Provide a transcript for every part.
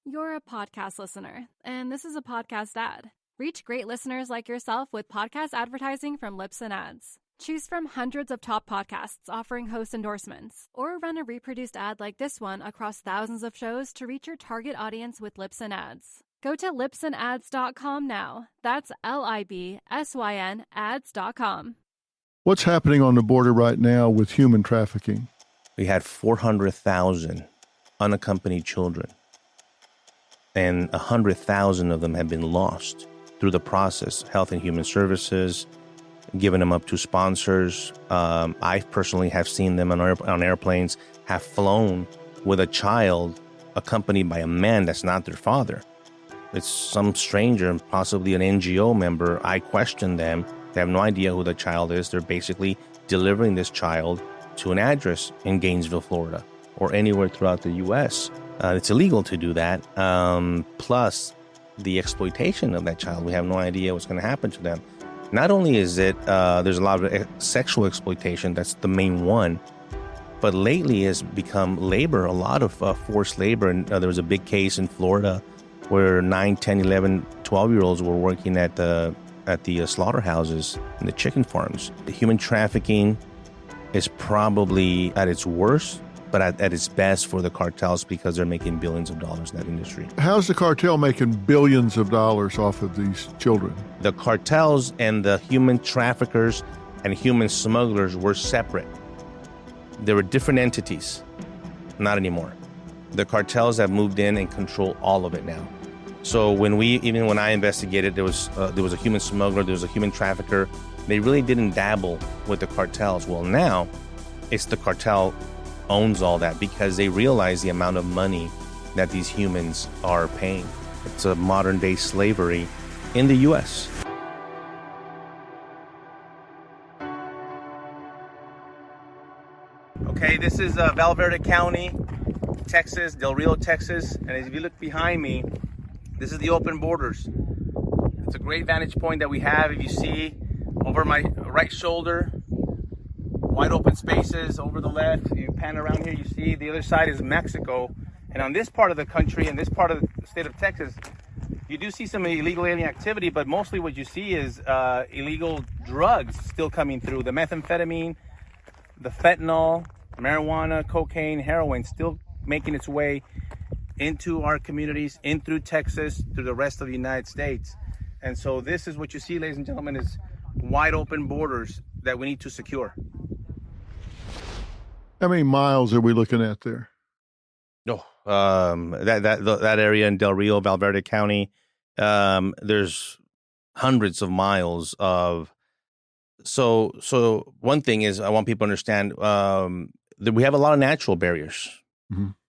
You're a podcast listener, and this is a podcast ad. Reach great listeners like yourself with podcast advertising from Lips and Ads. Choose from hundreds of top podcasts offering host endorsements, or run a reproduced ad like this one across thousands of shows to reach your target audience with Lips and Ads. Go to lipsandads.com now. That's LIBSYN ads.com. What's happening on the border right now with human trafficking? We had 400,000 unaccompanied children, and 100,000 of them have been lost through the process. Health and Human Services, giving them up to sponsors. I personally have seen them on airplanes, have flown with a child accompanied by a man that's not their father. It's some stranger, possibly an NGO member. I question them. They have no idea who the child is. They're basically delivering this child to an address in Gainesville, Florida, or anywhere throughout the U.S. It's illegal to do that. Plus, the exploitation of that child. We have no idea what's going to happen to them. Not only is it, there's a lot of sexual exploitation. That's the main one. But lately has become labor, a lot of forced labor. And there was a big case in Florida where 9, 10, 11, 12-year-olds were working at the slaughterhouses and the chicken farms. The human trafficking is probably at its worst, but at its best for the cartels because they're making billions of dollars in that industry. How's the cartel making billions of dollars off of these children? The cartels and the human traffickers and human smugglers were separate. They were different entities. Not anymore. The cartels have moved in and control all of it now. So even when I investigated, there was a human smuggler, there was a human trafficker. They really didn't dabble with the cartels. Well, now it's the cartel owns all that because they realize the amount of money that these humans are paying. It's a modern day slavery in the U.S. Okay, this is Valverde County, Texas, Del Rio, Texas. And if you look behind me, this is the open borders. It's a great vantage point that we have. If you see over my right shoulder, wide open spaces. Over the left, you pan around here, you see the other side is Mexico. And on this part of the country, and this part of the state of Texas, you do see some illegal alien activity, but mostly what you see is illegal drugs still coming through. The methamphetamine, the fentanyl, marijuana, cocaine, heroin, still making its way into our communities, in through Texas, through the rest of the United States. And so this is what you see, ladies and gentlemen, is wide open borders that we need to secure. How many miles are we looking at there? No, that area in Del Rio, Valverde County, there's hundreds of miles of. So one thing is I want people to understand that we have a lot of natural barriers,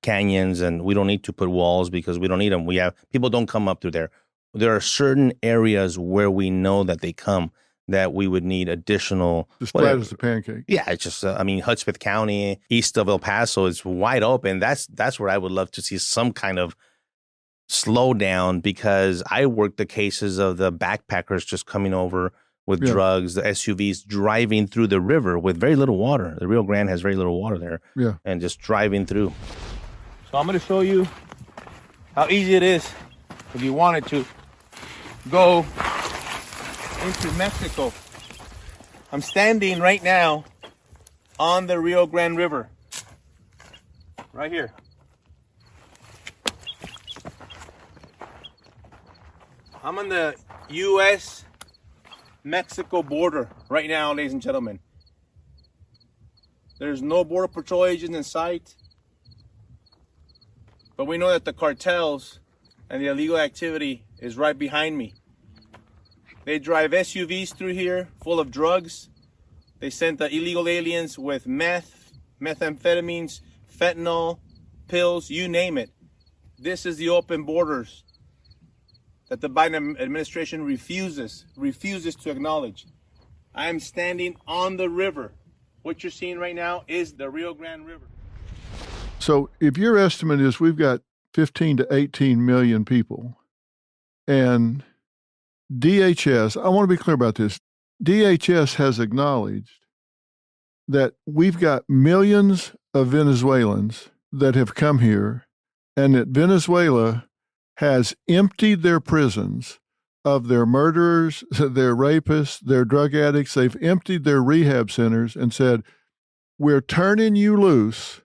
canyons, and we don't need to put walls because we don't need them. People don't come up through there. There are certain areas where we know that they come that we would need additional. Just flat as a pancake. Yeah, it's just, Hudspeth County, east of El Paso, is wide open. That's where I would love to see some kind of slowdown because I worked the cases of the backpackers just coming over with drugs, the SUVs driving through the river with very little water. The Rio Grande has very little water there. And just driving through. So I'm going to show you how easy it is if you wanted to go into Mexico. I'm standing right now on the Rio Grande River. Right here. I'm on the U.S. Mexico border right now, ladies and gentlemen. There's no border patrol agents in sight. But we know that the cartels and the illegal activity is right behind me. They drive SUVs through here full of drugs. They sent the illegal aliens with meth, methamphetamines, fentanyl, pills, you name it. This is the open borders that the Biden administration refuses to acknowledge. I am standing on the river. What you're seeing right now is the Rio Grande River. So if your estimate is we've got 15 to 18 million people, and DHS, I want to be clear about this, DHS has acknowledged that we've got millions of Venezuelans that have come here, and that Venezuela has emptied their prisons of their murderers, their rapists, their drug addicts. They've emptied their rehab centers and said, we're turning you loose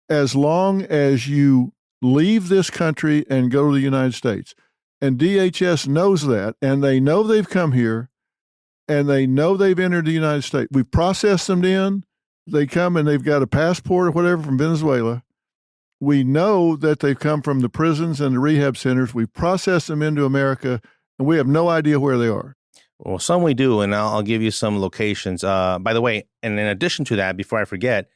as long as you leave this country and go to the United States. And DHS knows that, and they know they've come here, and they know they've entered the United States. We've processed them in. They come and they've got a passport or whatever from Venezuela. We know that they've come from the prisons and the rehab centers. We process them into America, and we have no idea where they are. Well, some we do, and I'll give you some locations. By the way, and in addition to that, before I forget,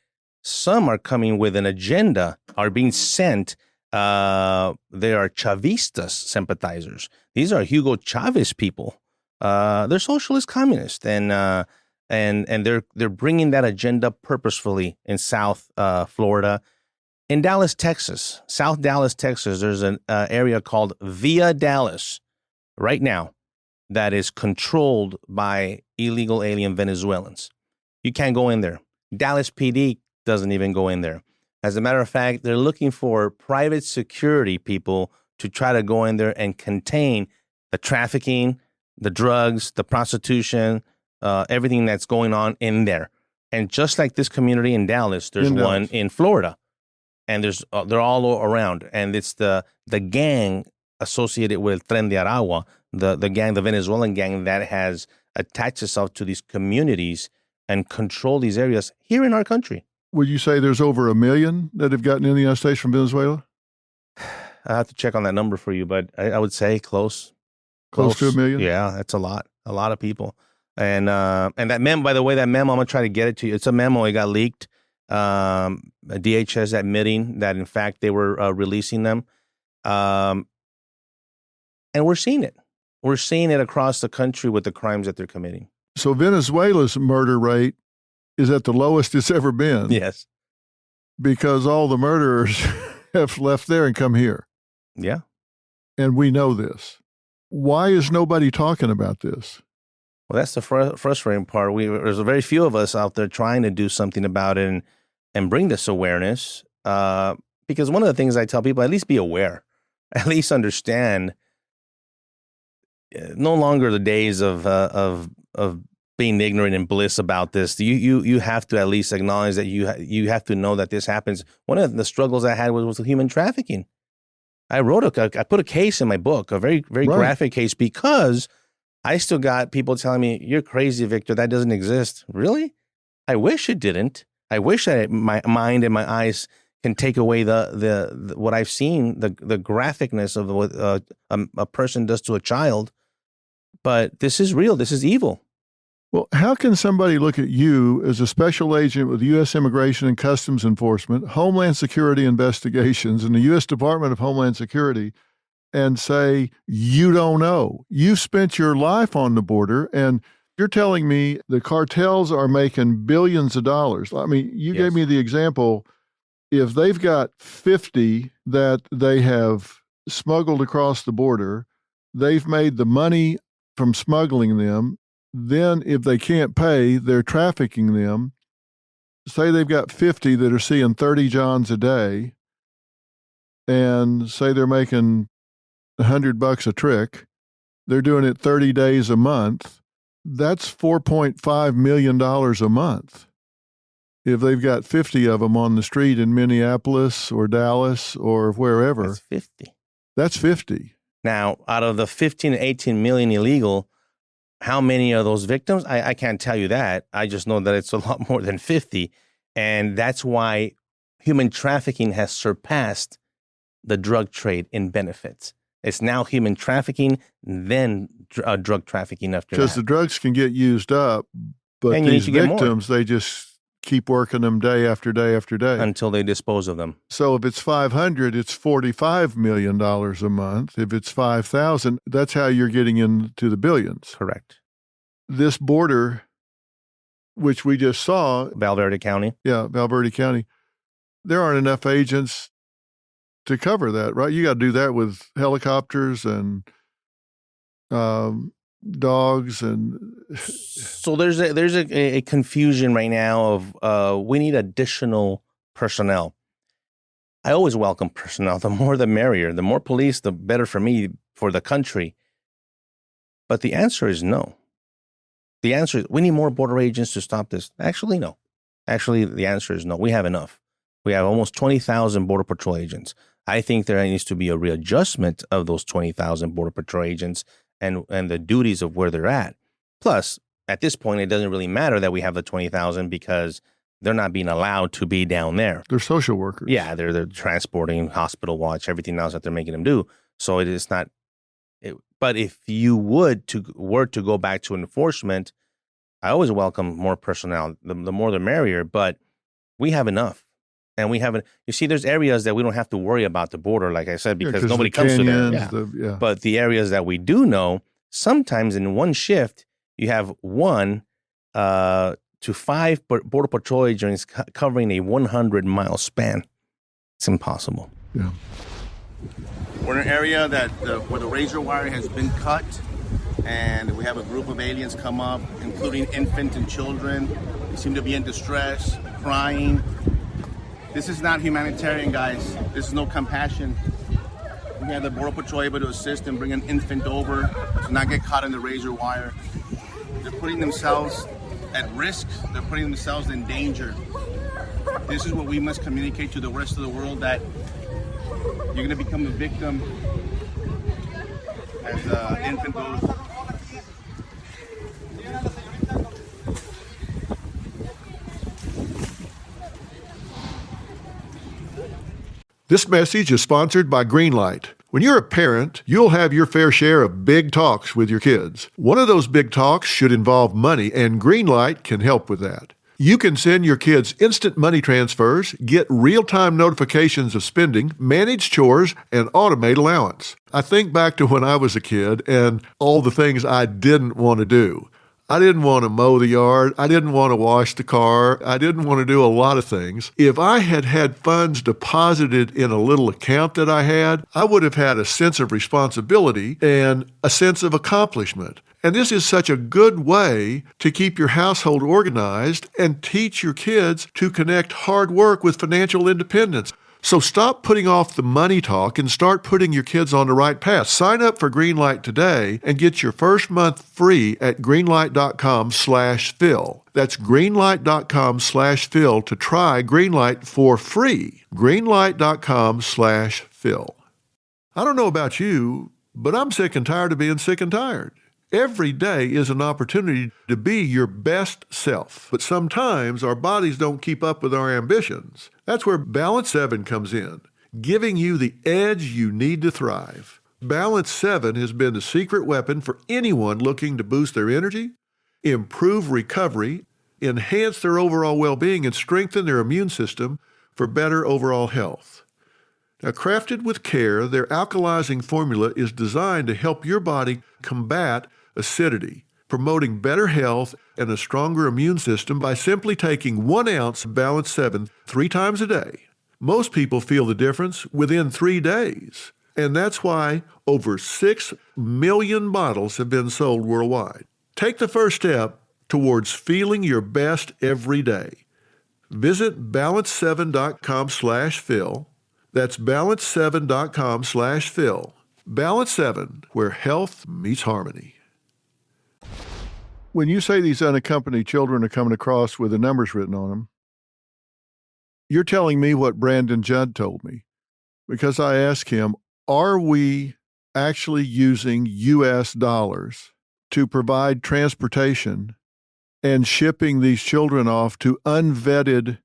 some are coming with an agenda, are being sent. They are Chavistas sympathizers. These are Hugo Chavez people. They're socialist communists, and they're bringing that agenda purposefully in South Florida. In Dallas, Texas, South Dallas, Texas, there's an area called Via Dallas right now that is controlled by illegal alien Venezuelans. You can't go in there. Dallas PD doesn't even go in there. As a matter of fact, they're looking for private security people to try to go in there and contain the trafficking, the drugs, the prostitution, everything that's going on in there. And just like this community in Dallas, there's one in Florida. And they're all around, and it's the gang associated with Tren de Aragua, the gang, the Venezuelan gang that has attached itself to these communities and control these areas here in our country. Would you say there's over 1 million that have gotten in the United States from Venezuela? I have to check on that number for you, but I would say close to 1 million. Yeah, that's a lot of people. And that memo, by the way, that memo, I'm gonna try to get it to you. It's a memo. It got leaked. DHS admitting that in fact they were releasing them, and we're seeing it. We're seeing it across the country with the crimes that they're committing. So Venezuela's murder rate is at the lowest it's ever been. Yes, because all the murderers have left there and come here. Yeah, and we know this. Why is nobody talking about this? Well, that's the frustrating part. There's a very few of us out there trying to do something about it and bring this awareness. Because one of the things I tell people, at least be aware, at least understand. No longer the days of being ignorant and bliss about this. You have to at least acknowledge that you have to know that this happens. One of the struggles I had was with human trafficking. I put a case in my book, a very very graphic case, because I still got people telling me, "You're crazy, Victor. That doesn't exist." Really? I wish it didn't. I wish that my mind and my eyes can take away the what I've seen, the graphicness of what a person does to a child. But this is real. This is evil. Well, how can somebody look at you as a special agent with U.S. Immigration and Customs Enforcement, Homeland Security Investigations, and the U.S. Department of Homeland Security and say, you don't know? You've spent your life on the border, and you're telling me the cartels are making billions of dollars. I mean, you gave me the example. If they've got 50 that they have smuggled across the border, they've made the money from smuggling them. Then if they can't pay, they're trafficking them. Say they've got 50 that are seeing 30 Johns a day, and say they're making $100 a trick. They're doing it 30 days a month. That's $4.5 million a month. If they've got 50 of them on the street in Minneapolis or Dallas or wherever. That's 50. That's 50. Now, out of the 15 to 18 million illegal, how many are those victims? I can't tell you that. I just know that it's a lot more than 50. And that's why human trafficking has surpassed the drug trade in benefits. It's now human trafficking, then drug trafficking after that. Because the drugs can get used up, but these victims, they just keep working them day after day after day. Until they dispose of them. So if it's 500, it's $45 million a month. If it's 5,000, that's how you're getting into the billions. Correct. This border, which we just saw. Valverde County. Yeah, Valverde County. There aren't enough agents to cover that, right? You got to do that with helicopters and dogs and. So there's a confusion right now of we need additional personnel. I always welcome personnel. The more, the merrier. The more police, the better for me, for the country. But the answer is no. The answer is we need more border agents to stop this. Actually, no. Actually, the answer is no. We have enough. We have almost 20,000 Border Patrol agents. I think there needs to be a readjustment of those 20,000 Border Patrol agents and the duties of where they're at. Plus, at this point, it doesn't really matter that we have the 20,000 because they're not being allowed to be down there. They're social workers. Yeah, they're transporting, hospital watch, everything else that they're making them do. So it is not. But if you were to go back to enforcement, I always welcome more personnel. The more the merrier. But we have enough. And we haven't. You see, there's areas that we don't have to worry about the border, like I said, because nobody comes to there. But the areas that we do know, sometimes in one shift, you have 1 to 5 Border Patrol agents covering a 100-mile span. It's impossible. Yeah. We're in an area where the razor wire has been cut, and we have a group of aliens come up, including infants and children. They seem to be in distress, crying. This is not humanitarian, guys. This is no compassion. We have the Border Patrol able to assist and bring an infant over to not get caught in the razor wire. They're putting themselves at risk. They're putting themselves in danger. This is what we must communicate to the rest of the world, that you're going to become a victim as an infant goes. This message is sponsored by Greenlight. When you're a parent, you'll have your fair share of big talks with your kids. One of those big talks should involve money, and Greenlight can help with that. You can send your kids instant money transfers, get real-time notifications of spending, manage chores, and automate allowance. I think back to when I was a kid and all the things I didn't want to do. I didn't want to mow the yard. I didn't want to wash the car. I didn't want to do a lot of things. If I had had funds deposited in a little account that I had, I would have had a sense of responsibility and a sense of accomplishment. And this is such a good way to keep your household organized and teach your kids to connect hard work with financial independence. So stop putting off the money talk and start putting your kids on the right path. Sign up for Greenlight today and get your first month free at greenlight.com/Phil. That's greenlight.com/Phil to try Greenlight for free. Greenlight.com/Phil. I don't know about you, but I'm sick and tired of being sick and tired. Every day is an opportunity to be your best self, but sometimes our bodies don't keep up with our ambitions. That's where Balance 7 comes in, giving you the edge you need to thrive. Balance 7 has been the secret weapon for anyone looking to boost their energy, improve recovery, enhance their overall well-being, and strengthen their immune system for better overall health. Now, crafted with care, their alkalizing formula is designed to help your body combat acidity, promoting better health and a stronger immune system by simply taking 1 ounce of Balance 7 3 times a day. Most people feel the difference within 3 days, and that's why over 6 million bottles have been sold worldwide. Take the first step towards feeling your best every day. Visit balance7.com/Phil. That's balance7.com/Phil. Balance 7, where health meets harmony. When you say these unaccompanied children are coming across with the numbers written on them, you're telling me what Brandon Judd told me. Because I asked him, are we actually using U.S. dollars to provide transportation and shipping these children off to unvetted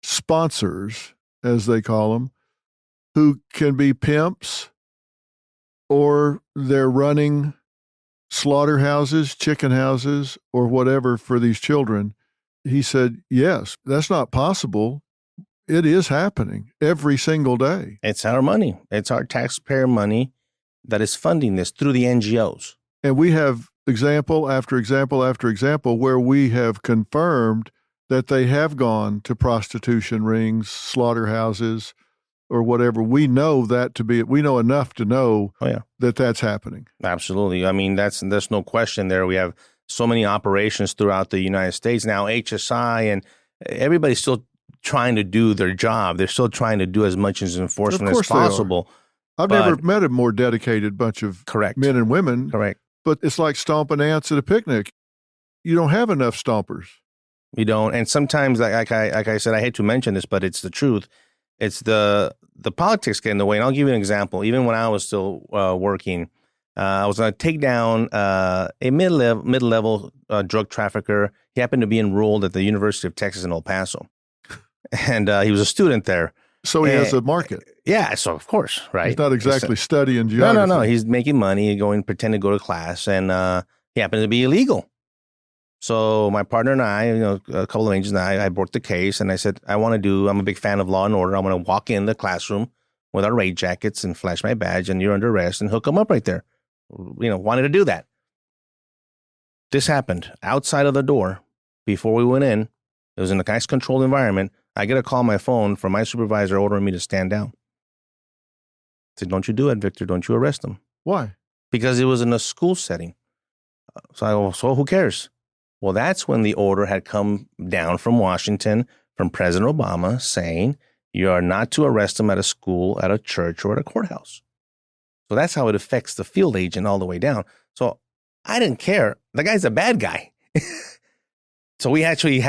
sponsors, as they call them, who can be pimps, or they're running slaughterhouses, chicken houses, or whatever for these children? He said, yes, that's not possible. It is happening every single day. It's our money. It's our taxpayer money that is funding this through the NGOs. And we have example after example after example where we have confirmed that they have gone to prostitution rings, slaughterhouses, or whatever. We know that to be, we know enough to know that that's happening. Absolutely. I mean, there's no question there. We have so many operations throughout the United States now, HSI, and everybody's still trying to do their job. They're still trying to do as much as enforcement as possible. I've never met a more dedicated bunch of men and women. Correct. But it's like stomping ants at a picnic. You don't have enough stompers. You don't. And sometimes, like I said, I hate to mention this, but it's the truth. It's the politics get in the way. And I'll give you an example. Even when I was still working, I was going to take down a mid-level drug trafficker. He happened to be enrolled at the University of Texas in El Paso. And he was a student there. So he has a market. Yeah, so of course, right? He's not exactly studying geography. No. He's making money, pretend to go to class, and he happened to be illegal. So my partner and I, a couple of agents and I brought the case, and I said, I'm a big fan of law and order. I'm going to walk in the classroom with our raid jackets and flash my badge, and you're under arrest, and hook them up right there. Wanted to do that. This happened outside of the door before we went in. It was in a nice controlled environment. I get a call on my phone from my supervisor ordering me to stand down. I said, don't you do it, Victor. Don't you arrest them. Why? Because it was in a school setting. So who cares? Well, that's when the order had come down from Washington, from President Obama, saying you are not to arrest them at a school, at a church, or at a courthouse. So that's how it affects the field agent all the way down. So I didn't care. The guy's a bad guy. So we actually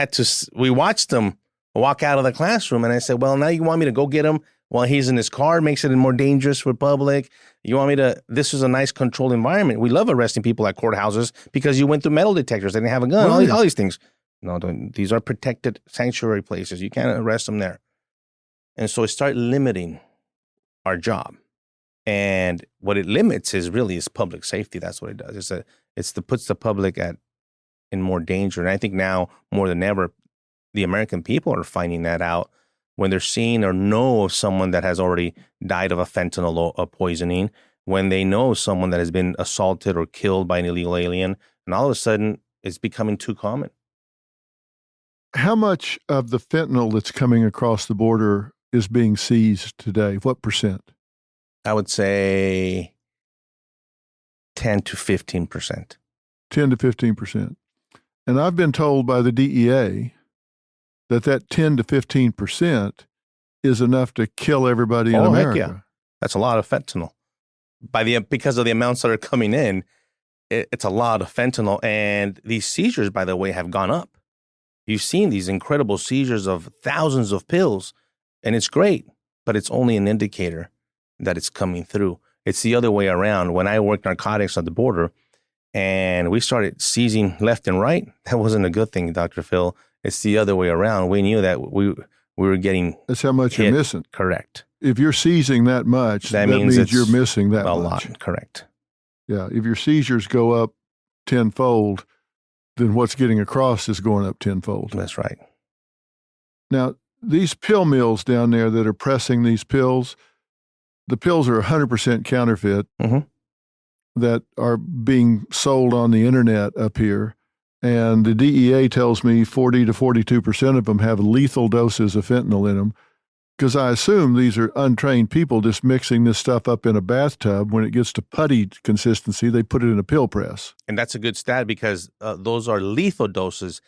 we watched him walk out of the classroom, and I said, well, now you want me to go get him while he's in his car, makes it more dangerous for public. You want me to, this is a nice controlled environment. We love arresting people at courthouses because you went through metal detectors. They didn't have a gun, all these things. No, these are protected sanctuary places. You can't arrest them there. And so it started limiting our job. And what it limits is public safety. That's what it does. Puts the public in more danger. And I think now more than ever, the American people are finding that out when they're seeing or know of someone that has already died of a fentanyl poisoning, when they know someone that has been assaulted or killed by an illegal alien, and all of a sudden it's becoming too common. How much of the fentanyl that's coming across the border is being seized today? What percent? I would say 10 to 15%. 10 to 15%. And I've been told by the DEA that 10 to 15% is enough to kill everybody in America. Heck yeah. That's a lot of fentanyl. Because of the amounts that are coming in, it's a lot of fentanyl. And these seizures, by the way, have gone up. You've seen these incredible seizures of thousands of pills, and it's great, but it's only an indicator that it's coming through. It's the other way around. When I worked narcotics at the border and we started seizing left and right, that wasn't a good thing, Dr. Phil. It's the other way around. We knew that we were getting That's how much hit. You're missing. Correct. If you're seizing that much, that means you're missing that much. A lot. Correct. Yeah. If your seizures go up tenfold, then what's getting across is going up tenfold. That's right. Now, these pill mills down there that are pressing these pills, the pills are 100% counterfeit that are being sold on the internet up here. And the DEA tells me 40 to 42% of them have lethal doses of fentanyl in them, because I assume these are untrained people just mixing this stuff up in a bathtub. When it gets to putty consistency, they put it in a pill press. And that's a good stat because those are lethal doses.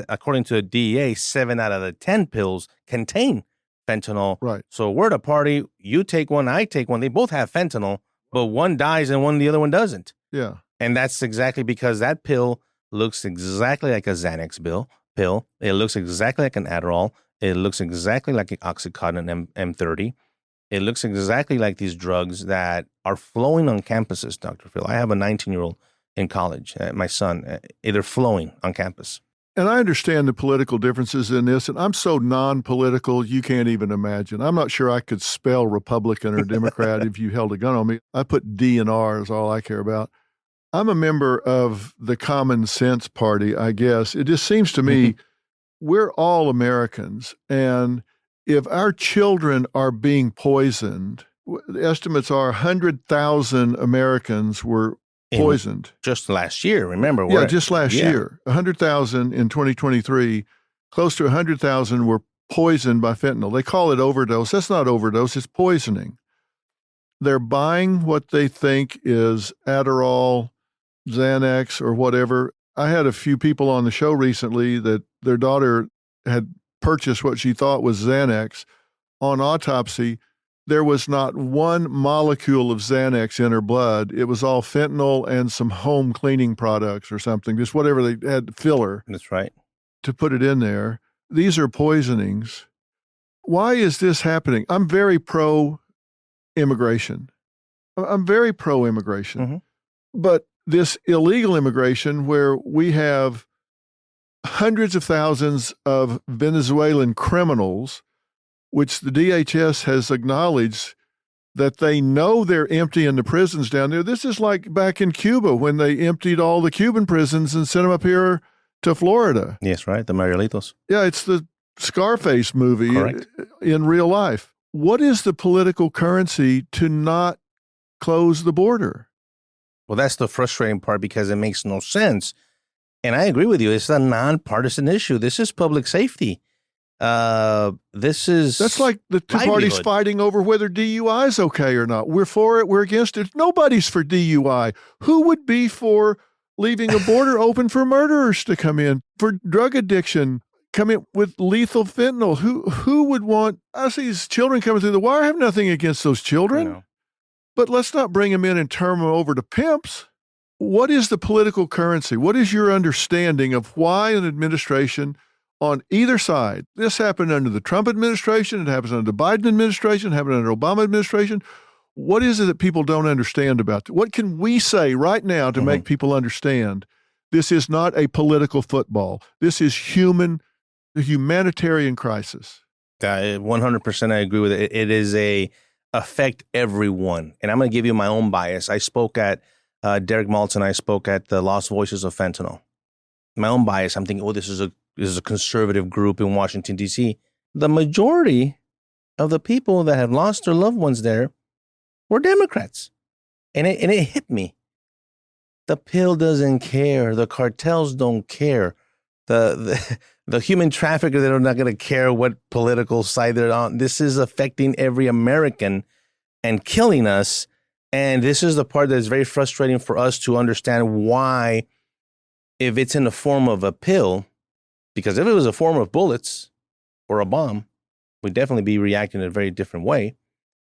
According to the DEA, 7 out of the 10 pills contain fentanyl. Right. So we're at a party, you take one, I take one. They both have fentanyl, but one dies and the other one doesn't. Yeah. And that's exactly because that pill looks exactly like a Xanax pill. It looks exactly like an Adderall. It looks exactly like an Oxycontin M30. It looks exactly like these drugs that are flowing on campuses, Dr. Phil. I have a 19-year-old in college, my son. They're flowing on campus. And I understand the political differences in this, and I'm so non-political, you can't even imagine. I'm not sure I could spell Republican or Democrat if you held a gun on me. I put D and R is all I care about. I'm a member of the Common Sense Party, I guess. It just seems to me we're all Americans, and if our children are being poisoned, the estimates are 100,000 Americans were poisoned. Just last year, remember? Yeah, just last year. 100,000 in 2023, close to 100,000 were poisoned by fentanyl. They call it overdose. That's not overdose, it's poisoning. They're buying what they think is Adderall, Xanax, or whatever. I had a few people on the show recently that their daughter had purchase what she thought was Xanax. On autopsy, there was not one molecule of Xanax in her blood. It was all fentanyl and some home cleaning products or something, just whatever they had, filler. That's right. To put it in there. These are poisonings. Why is this happening? I'm very pro-immigration. But this illegal immigration where we have hundreds of thousands of Venezuelan criminals, which the DHS has acknowledged that they know they're emptying the prisons down there. This is like back in Cuba when they emptied all the Cuban prisons and sent them up here to Florida. Yes, right. The Marielitos. Yeah, it's the Scarface movie in real life. What is the political currency to not close the border? Well, that's the frustrating part because it makes no sense. And I agree with you. It's a nonpartisan issue. This is public safety. That's like the two parties fighting over whether DUI is okay or not. We're for it. We're against it. Nobody's for DUI. Who would be for leaving a border open for murderers to come in, for drug addiction, come in with lethal fentanyl? Who would want? I see these children coming through the wire. I have nothing against those children, but let's not bring them in and turn them over to pimps. What is the political currency? What is your understanding of why an administration on either side? This happened under the Trump administration. It happens under the Biden administration. It happened under the Obama administration. What is it that people don't understand about it? What can we say right now to make people understand this is not a political football? This is a humanitarian crisis. 100% I agree with it. It is affect everyone. And I'm going to give you my own bias. I spoke at Derek Maltz and I spoke at the Lost Voices of Fentanyl. My own bias, I'm thinking, this is a conservative group in Washington, D.C. The majority of the people that have lost their loved ones there were Democrats. And it hit me. The pill doesn't care. The cartels don't care. The human trafficker, they're not going to care what political side they're on. This is affecting every American and killing us. And this is the part that is very frustrating for us to understand why, if it's in the form of a pill, because if it was a form of bullets or a bomb, we'd definitely be reacting in a very different way.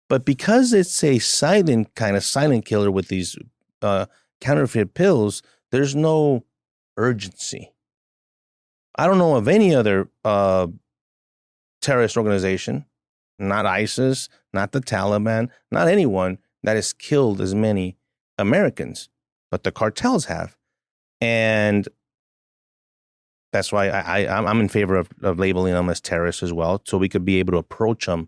But because it's a silent killer with these counterfeit pills, there's no urgency. I don't know of any other terrorist organization, not ISIS, not the Taliban, not anyone that has killed as many Americans, but the cartels have. And that's why I'm in favor of labeling them as terrorists as well, so we could be able to approach them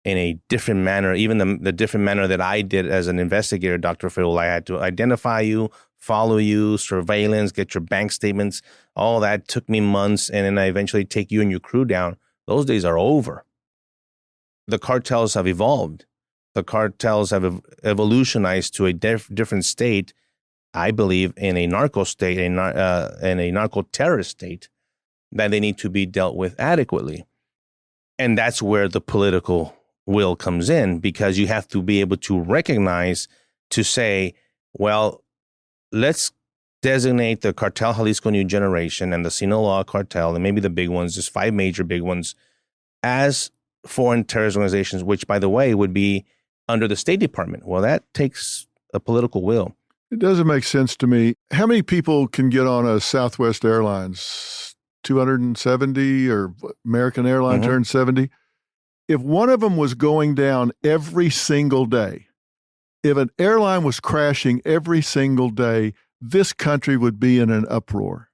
in a different manner, even the different manner that I did as an investigator, Dr. Phil. I had to identify you, follow you, surveillance, get your bank statements. All that took me months, and then I eventually take you and your crew down. Those days are over. The cartels have evolved. The cartels have evolutionized to a different state, I believe, in a narco state, in a narco-terrorist state, that they need to be dealt with adequately. And that's where the political will comes in, because you have to be able to recognize, to say, well, let's designate the Cartel Jalisco New Generation and the Sinaloa Cartel, and maybe the big ones, just 5 major big ones, as foreign terrorist organizations, which, by the way, would be under the State Department. Well, that takes a political will. It doesn't make sense to me. How many people can get on a Southwest Airlines? 270, or American Airlines turned 70. If one of them was going down every single day, if an airline was crashing every single day, this country would be in an uproar.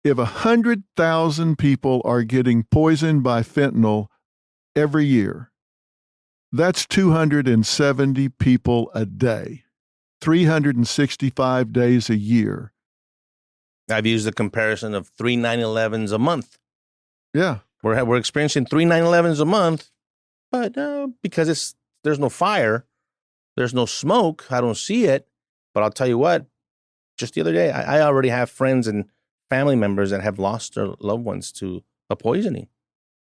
If 100,000 people are getting poisoned by fentanyl every year, that's 270 people a day, 365 days a year. I've used the comparison of 3 9/11s a month. Yeah. We're experiencing 3 9/11s a month, but because there's no fire, there's no smoke, I don't see it. But I'll tell you what, just the other day, I already have friends and family members that have lost their loved ones to a poisoning.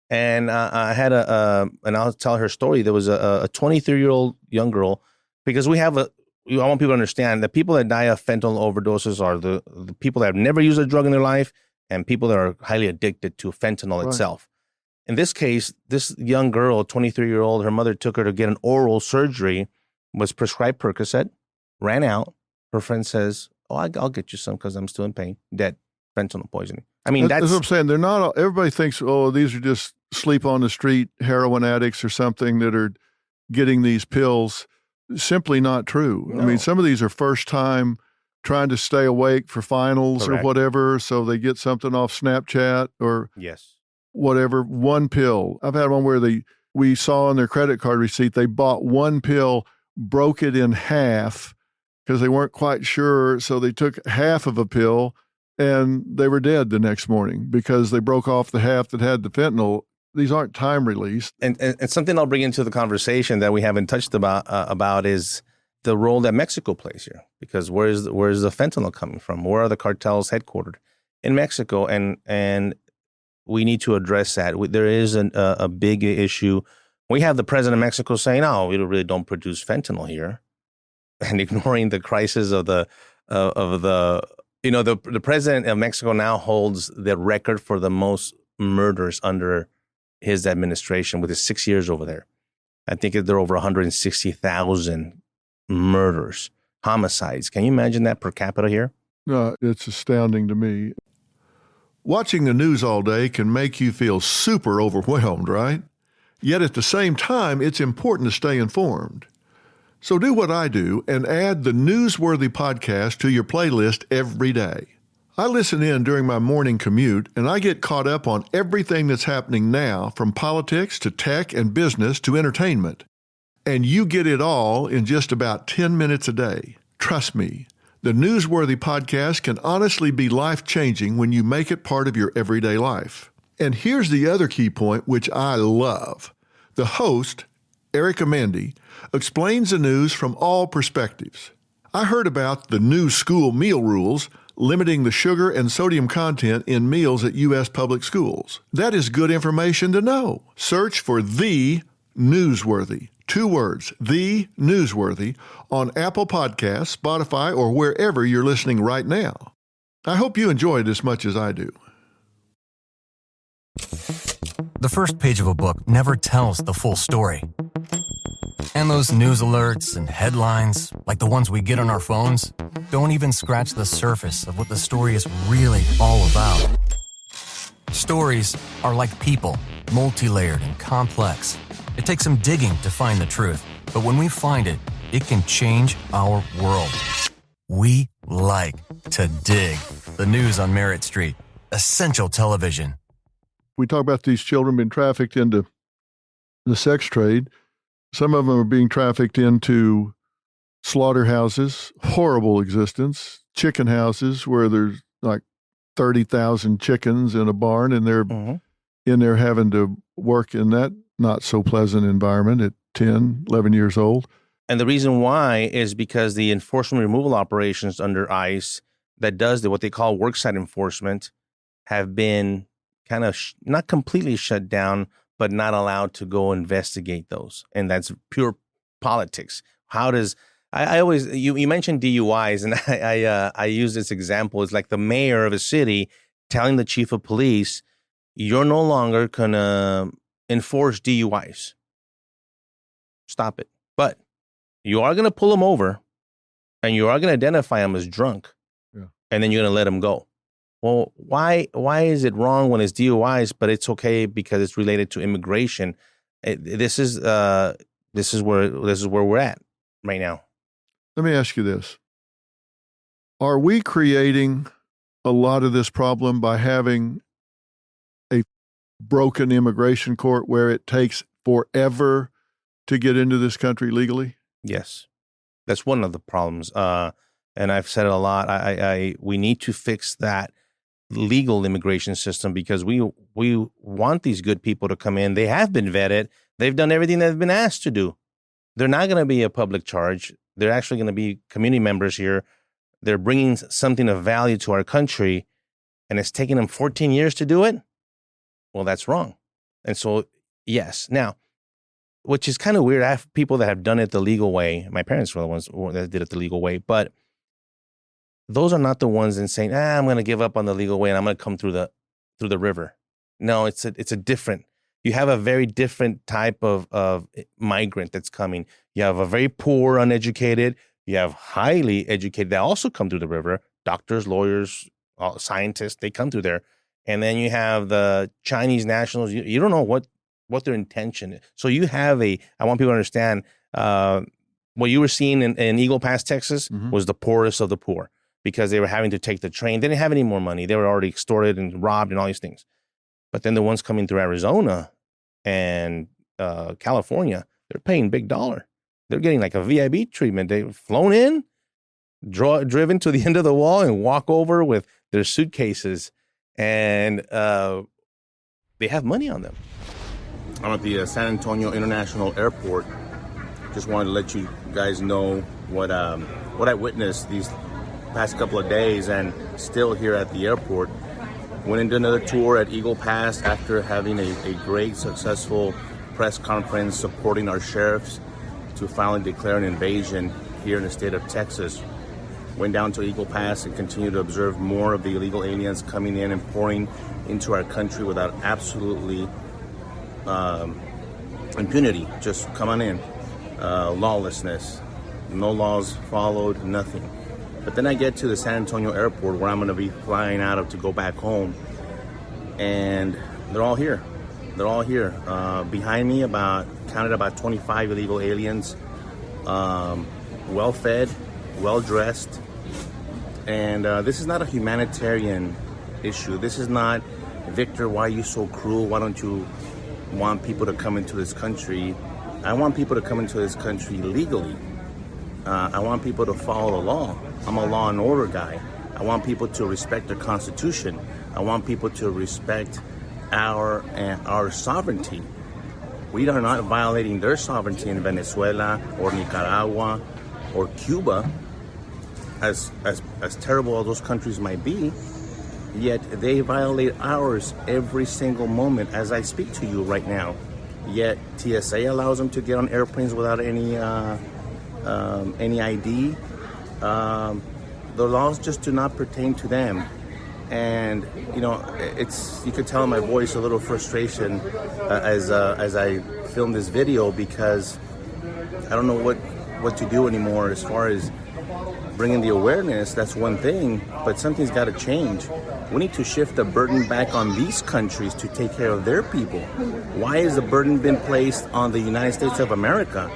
And I had and I'll tell her story. There was a 23-year-old young girl, because I want people to understand that people that die of fentanyl overdoses are the people that have never used a drug in their life, and people that are highly addicted to fentanyl itself. In this case, this young girl, 23-year-old, her mother took her to get an oral surgery, was prescribed Percocet, ran out. Her friend says, "Oh, I'll get you some because I'm still in pain." Dead, fentanyl poisoning. I mean, that's what I'm saying. They're not. Everybody thinks, oh, these are just sleep on the street heroin addicts or something that are getting these pills. Simply not true. No. I mean, some of these are first time trying to stay awake for finals Correct. or whatever, so they get something off Snapchat or whatever. One pill. I've had one where we saw on their credit card receipt they bought one pill, broke it in half because they weren't quite sure, so they took half of a pill and they were dead the next morning because they broke off the half that had the fentanyl. These aren't time released. And something I'll bring into the conversation that we haven't touched about is the role that Mexico plays here. Because where's the fentanyl coming from? Where are the cartels headquartered? In Mexico, and we need to address that. There is a big issue. We have the president of Mexico saying, "Oh, we really don't produce fentanyl here," and ignoring the crisis of the president of Mexico now holds the record for the most murders under his administration with his 6 years over there. I think there are over 160,000 murders, homicides. Can you imagine that per capita here? No, it's astounding to me. Watching the news all day can make you feel super overwhelmed, right? Yet at the same time, it's important to stay informed. So do what I do and add the Newsworthy podcast to your playlist every day. I listen in during my morning commute, and I get caught up on everything that's happening now, from politics to tech and business to entertainment. And you get it all in just about 10 minutes a day. Trust me, the Newsworthy podcast can honestly be life-changing when you make it part of your everyday life. And here's the other key point, which I love. The host, Eric Amendi, explains the news from all perspectives. I heard about the new school meal rules limiting the sugar and sodium content in meals at U.S. public schools. That is good information to know. Search for The Newsworthy, 2 words, The Newsworthy, on Apple Podcasts, Spotify, or wherever you're listening right now. I hope you enjoy it as much as I do. The first page of a book never tells the full story. And those news alerts and headlines, like the ones we get on our phones, don't even scratch the surface of what the story is really all about. Stories are like people, multi-layered and complex. It takes some digging to find the truth, but when we find it, it can change our world. We like to dig. The news on Merritt Street. Essential television. We talk about these children being trafficked into the sex trade. Some of them are being trafficked into slaughterhouses, horrible existence, chicken houses where there's like 30,000 chickens in a barn, and they're in there having to work in that not so pleasant environment at 10, 11 years old. And the reason why is because the enforcement removal operations under ICE that does what they call worksite enforcement have been kind of not completely shut down, but not allowed to go investigate those. And that's pure politics. How does, I always, you mentioned DUIs, and I use this example. It's like the mayor of a city telling the chief of police, you're no longer going to enforce DUIs. Stop it. But you are going to pull them over, and you are going to identify them as drunk, and then you're going to let them go. Well, why is it wrong when it's DUIs, but it's okay because it's related to immigration? This is where we're at right now. Let me ask you this. Are we creating a lot of this problem by having a broken immigration court where it takes forever to get into this country legally? Yes. That's one of the problems. And I've said it a lot. We need to fix that legal immigration system because we want these good people to come in. They have been vetted. They've done everything they've been asked to do. They're not going to be a public charge. They're actually going to be community members here. They're bringing something of value to our country, and it's taking them 14 years to do it. Well, that's wrong. And so, yes. Now, which is kind of weird. I have people that have done it the legal way. My parents were the ones that did it the legal way, but those are not the ones that saying, I'm going to give up on the legal way and I'm going to come through the river. No, it's a different. you have a very different type of migrant that's coming. You have a very poor, uneducated. You have highly educated that also come through the river. Doctors, lawyers, scientists, they come through there. And then you have the Chinese nationals. You don't know what their intention is. So you have I want people to understand, what you were seeing in Eagle Pass, Texas, was the poorest of the poor because they were having to take the train. They didn't have any more money. They were already extorted and robbed and all these things. But then the ones coming through Arizona and California, they're paying big dollar. They're getting like a VIP treatment. They've flown in, driven to the end of the wall and walk over with their suitcases. And they have money on them. I'm at the San Antonio International Airport. Just wanted to let you guys know what I witnessed these past couple of days, and still here at the airport. Went into another tour at Eagle Pass after having a great, successful press conference supporting our sheriffs to finally declare an invasion here in the state of Texas. Went down to Eagle Pass and continued to observe more of the illegal aliens coming in and pouring into our country without absolutely impunity. Just come on in. Lawlessness. No laws followed, nothing. But then I get to the San Antonio airport where I'm going to be flying out of to go back home. And they're all here. They're all here. Behind me, counted about 25 illegal aliens. Well-fed, well-dressed. And this is not a humanitarian issue. This is not, Victor, why are you so cruel? Why don't you want people to come into this country? I want people to come into this country legally. I want people to follow the law. I'm a law and order guy. I want people to respect the Constitution. I want people to respect our sovereignty. We are not violating their sovereignty in Venezuela or Nicaragua or Cuba, as terrible as those countries might be. Yet they violate ours every single moment as I speak to you right now. Yet TSA allows them to get on airplanes without any ID. The laws just do not pertain to them. And you could tell in my voice a little frustration as I film this video, because I don't know what to do anymore as far as bringing the awareness. That's one thing, but something's got to change. We need to shift the burden back on these countries to take care of their people. Why has the burden been placed on the United States of America?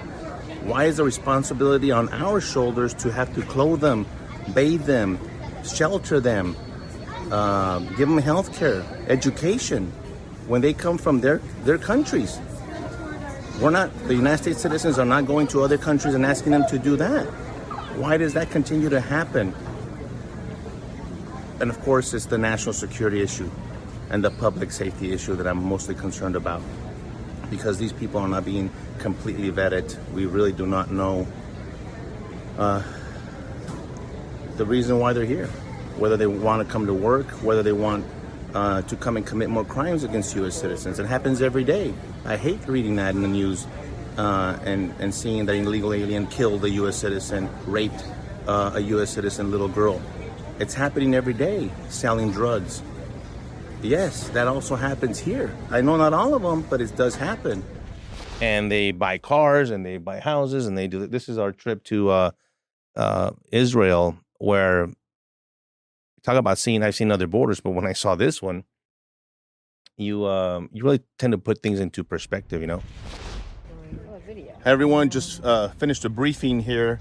Why is the responsibility on our shoulders to have to clothe them, bathe them, shelter them, give them health care, education, when they come from their countries? The United States citizens are not going to other countries and asking them to do that. Why does that continue to happen? And of course, it's the national security issue and the public safety issue that I'm mostly concerned about, because these people are not being completely vetted. We really do not know the reason why they're here, whether they want to come to work, whether they want to come and commit more crimes against U.S. citizens. It happens every day. I hate reading that in the news and seeing that an illegal alien killed a U.S. citizen, raped a U.S. citizen little girl. It's happening every day, selling drugs. Yes, that also happens here. I know not all of them, but it does happen. And they buy cars and they buy houses and they do. This is our trip to Israel, where talk about I've seen other borders, but when I saw this one, you really tend to put things into perspective, Hey everyone, just finished a briefing here.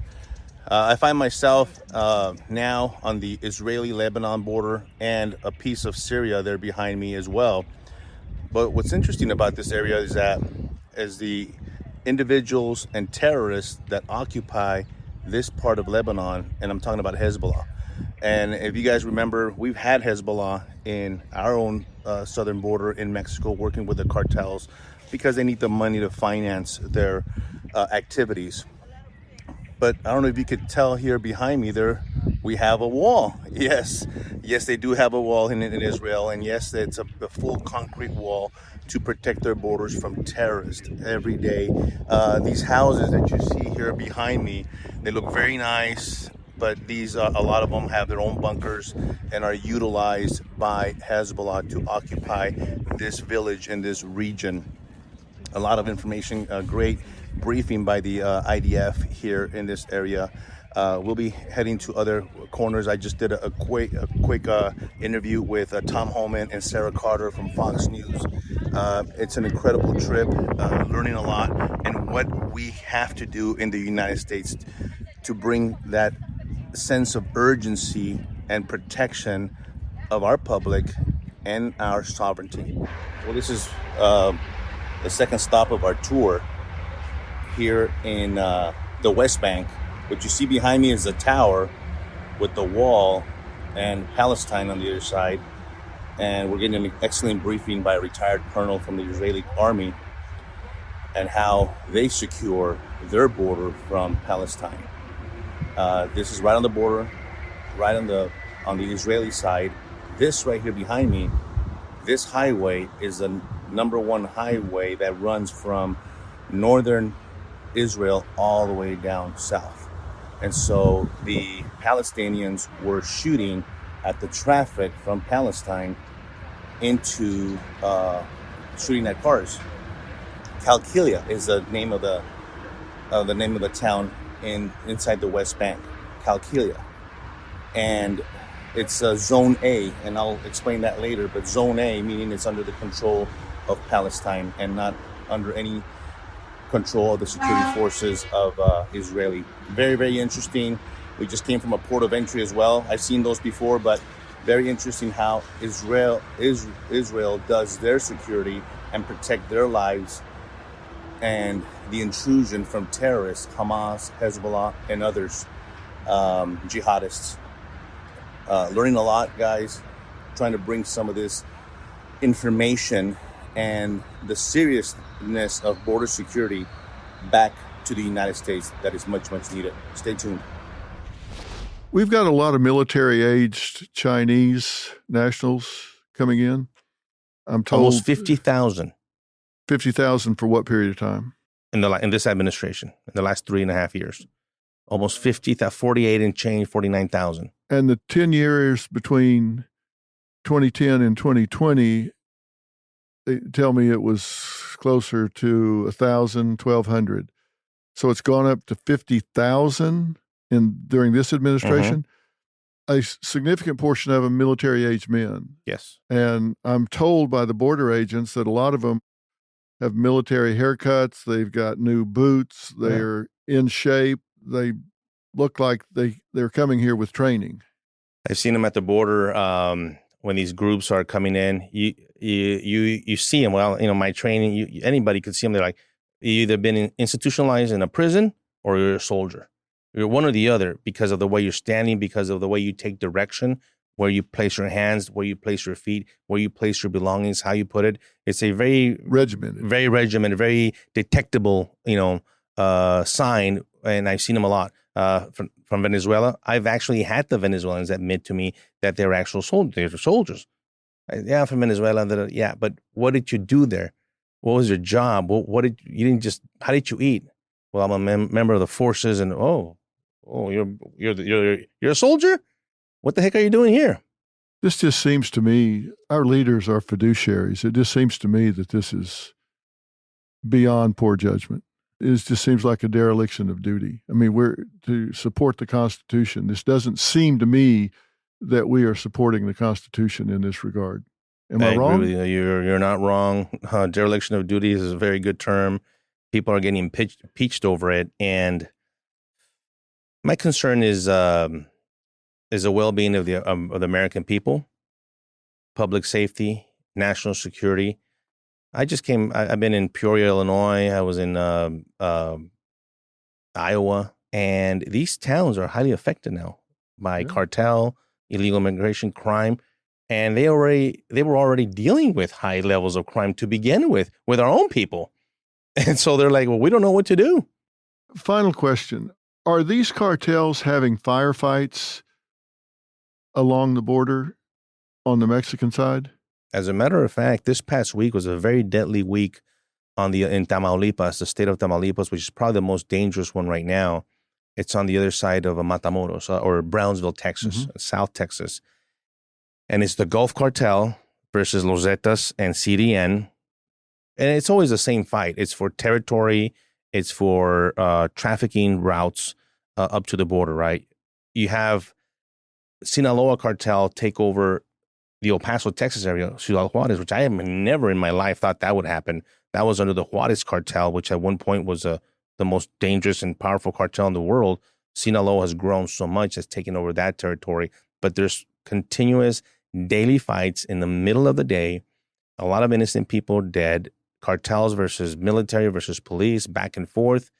I find myself now on the Israeli-Lebanon border and a piece of Syria there behind me as well. But what's interesting about this area is that as the individuals and terrorists that occupy this part of Lebanon, and I'm talking about Hezbollah. And if you guys remember, we've had Hezbollah in our own southern border in Mexico working with the cartels because they need the money to finance their activities. But I don't know if you could tell here behind me there, we have a wall. Yes, they do have a wall in Israel. And yes, it's a full concrete wall to protect their borders from terrorists every day. These houses that you see here behind me, they look very nice, but these a lot of them have their own bunkers and are utilized by Hezbollah to occupy this village in this region. a lot of information, great briefing by the IDF here in this area. We'll be heading to other corners. I just did a quick interview with Tom Holman and Sarah Carter from Fox News. It's an incredible trip, learning a lot, and what we have to do in the United States to bring that sense of urgency and protection of our public and our sovereignty. Well, this is the second stop of our tour here in the West Bank. What you see behind me is a tower with the wall and Palestine on the other side. And we're getting an excellent briefing by a retired colonel from the Israeli army and how they secure their border from Palestine. This is right on the border, right on the Israeli side. This right here behind me, this highway is the number one highway that runs from northern Israel all the way down south. And so the Palestinians were shooting at the traffic from Palestine into shooting at cars. Qalqilia is the name of the town inside the West Bank, Qalqilia, and it's Zone A, and I'll explain that later. But Zone A meaning it's under the control of Palestine and not under any control of the security forces of Israeli. Very, very interesting. We just came from a port of entry as well. I've seen those before, but very interesting how Israel does their security and protect their lives and the intrusion from terrorists, Hamas, Hezbollah, and others, jihadists. Learning a lot, guys, trying to bring some of this information and the seriousness of border security back to the United States that is much, much needed. Stay tuned. We've got a lot of military-aged Chinese nationals coming in. I'm told almost 50,000. 50,000 for what period of time? In this administration, in the last 3.5 years. Almost 48 and change, 49,000. And the 10 years between 2010 and 2020, they tell me it was closer to 1,000, 1,200. So it's gone up to 50,000 during this administration. A significant portion of them military-aged men. Yes. And I'm told by the border agents that a lot of them have military haircuts. They've got new boots. They're in shape. They look like they're coming here with training. I've seen them at the border when these groups are coming in. You see them. Well, my training, anybody could see them. They're like, you either been institutionalized in a prison or you're a soldier. You're one or the other because of the way you're standing, because of the way you take direction, where you place your hands, where you place your feet, where you place your belongings, how you put it. It's a very regimented, very detectable, sign. And I've seen them a lot from Venezuela. I've actually had the Venezuelans admit to me that they're actual soldiers. They're soldiers. Yeah, from Venezuela. Yeah, but what did you do there? What was your job? How did you eat? Well, I'm a member of the forces, and you're a soldier? What the heck are you doing here? This just seems to me, our leaders are fiduciaries. It just seems to me that this is beyond poor judgment. It just seems like a dereliction of duty. I mean, we're to support the Constitution. This doesn't seem to me that we are supporting the Constitution in this regard. Am I wrong? Agree with you. You're not wrong. Dereliction of duty is a very good term. People are getting impeached over it, and my concern is the well-being of the American people, public safety, national security. I've been in Peoria, Illinois. I was in Iowa, and these towns are highly affected now by cartel, illegal immigration, crime, and they were already dealing with high levels of crime to begin with our own people. And so they're like, well, we don't know what to do. Final question. Are these cartels having firefights along the border on the Mexican side? As a matter of fact, this past week was a very deadly week in Tamaulipas, the state of Tamaulipas, which is probably the most dangerous one right now. It's on the other side of Matamoros or Brownsville, Texas, South Texas. And it's the Gulf Cartel versus Los Zetas and CDN. and it's always the same fight. It's for territory. It's for trafficking routes up to the border, right? You have Sinaloa cartel take over the El Paso, Texas area, Ciudad Juarez, which I have never in my life thought that would happen. That was under the Juarez cartel, which at one point was the most dangerous and powerful cartel in the world. Sinaloa has grown so much, it's taken over that territory. But there's continuous daily fights in the middle of the day. A lot of innocent people dead. Cartels versus military versus police, back and forth.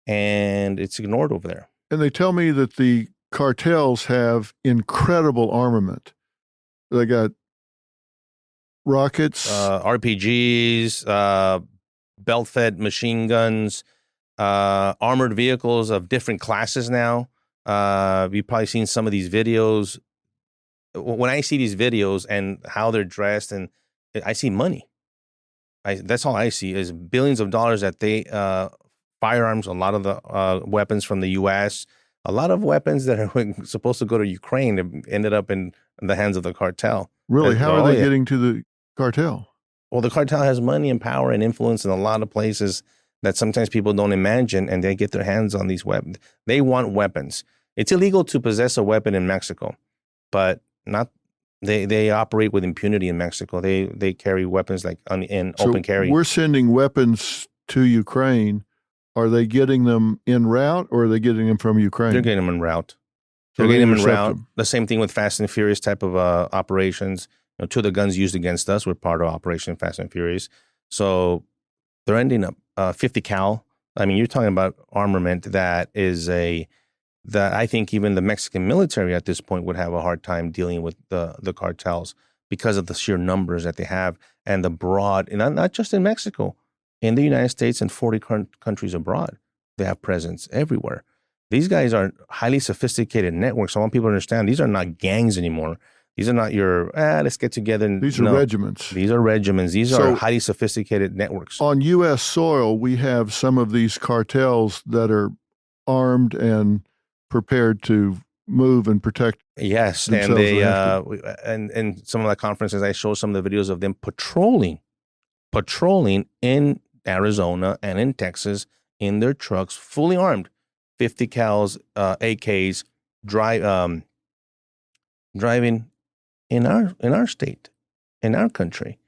And it's ignored over there. And they tell me that the cartels have incredible armament. They got rockets, RPGs, belt-fed machine guns, armored vehicles of different classes now. You've probably seen some of these videos. When I see these videos and how they're dressed, and I see money. That's all I see is billions of dollars that they firearms, a lot of the weapons from the U.S., a lot of weapons that are supposed to go to Ukraine ended up in the hands of the cartel. Really? How are they getting to the cartel? Well, the cartel has money and power and influence in a lot of places that sometimes people don't imagine, and they get their hands on these weapons. They want weapons. It's illegal to possess a weapon in Mexico, but not. They operate with impunity in Mexico. They carry weapons like in open carry. We're sending weapons to Ukraine. Are they getting them en route, or are they getting them from Ukraine? They're getting them en route. So They're getting them en route. The same thing with Fast and Furious type of operations. Two of the guns used against us were part of Operation Fast and Furious. So they're ending up 50 cal. I mean, you're talking about armament that I think even the Mexican military at this point would have a hard time dealing with the cartels because of the sheer numbers that they have and the broad, and not just in Mexico, in the United States and 40 countries abroad. They have presence everywhere. These guys are highly sophisticated networks. I want people to understand these are not gangs anymore. These are not your, let's get together. These are regiments. These are regiments. These are highly sophisticated networks. On U.S. soil, we have some of these cartels that are armed and prepared to move and protect. Yes, and they and some of the conferences I show some of the videos of them patrolling in Arizona and in Texas in their trucks, fully armed, 50 cals, AKs, driving in our state, in our country.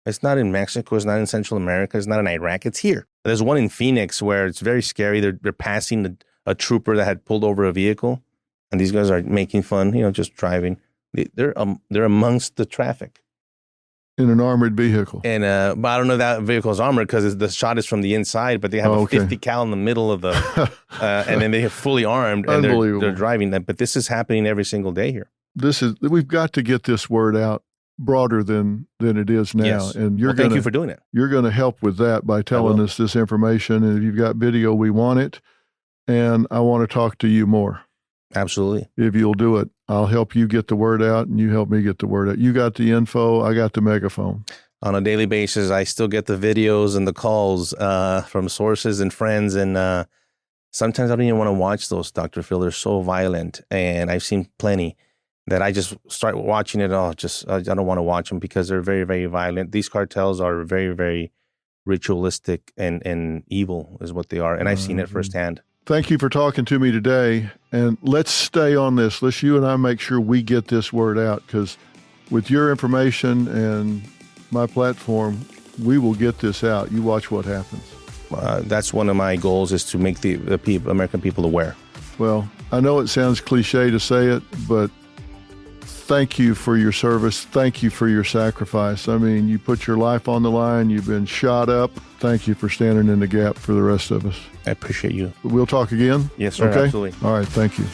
It's not in Mexico. It's not in Central America. It's not in Iraq. It's here. There's one in Phoenix where it's very scary. They're passing a trooper that had pulled over a vehicle, and these guys are making fun, just driving. They're amongst the traffic. In an armored vehicle. And but I don't know if that vehicle is armored because the shot is from the inside, but they have a 50 cal in the middle of the, and then they are fully armed and they're driving that. But this is happening every single day here. We've got to get this word out broader than it is now. Yes. And thank you for doing it. You're going to help with that by telling us this information. And if you've got video, we want it. And I want to talk to you more. Absolutely. If you'll do it, I'll help you get the word out and you help me get the word out. You got the info. I got the megaphone. On a daily basis, I still get the videos and the calls from sources and friends. And sometimes I don't even want to watch those, Dr. Phil. They're so violent. And I've seen plenty that I just start watching it all. I don't want to watch them because they're very, very violent. These cartels are very, very ritualistic and evil is what they are. And I've seen it firsthand. Thank you for talking to me today. And let's stay on this. Let's you and I make sure we get this word out, because with your information and my platform, we will get this out. You watch what happens. That's one of my goals, is to make the American people aware. Well, I know it sounds cliche to say it, but thank you for your service. Thank you for your sacrifice. I mean, you put your life on the line. You've been shot up. Thank you for standing in the gap for the rest of us. I appreciate you. We'll talk again? Yes, sir. Okay? Absolutely. All right. Thank you.